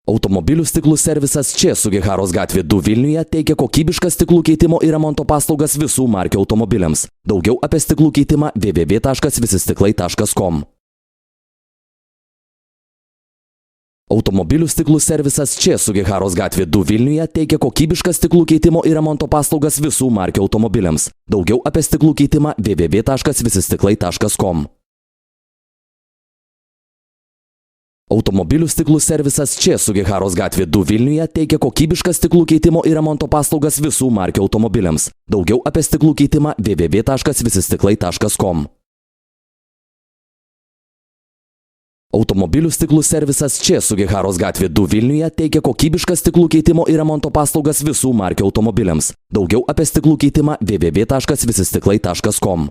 Automobilių stiklų servisas čia Sugiharos gatvė 2 Vilniuje teikia kokybiškas stiklų keitimo ir remonto paslaugas visų markių automobiliams. Daugiau apie stiklų keitimą www.visistiklai.com. Automobilių stiklų servisas čia Sugiharos gatvė 2 Vilniuje teikia kokybiškas stiklų keitimo ir remonto paslaugas visų markių automobiliams. Daugiau apie stiklų keitimą www.visistiklai.com. Automobilių stiklų servisas čia Sugiharos gatvė 2 Vilniuje teikia kokybiškas stiklų keitimo ir remonto paslaugas visų markių automobiliams. Daugiau apie stiklų keitimą www.visistiklai.com. Automobilių stiklų servisas čia Sugiharos gatvė 2 Vilniuje teikia kokybiškas stiklų keitimo ir remonto paslaugas visų markių automobiliams. Daugiau apie stiklų keitimą www.visistiklai.com.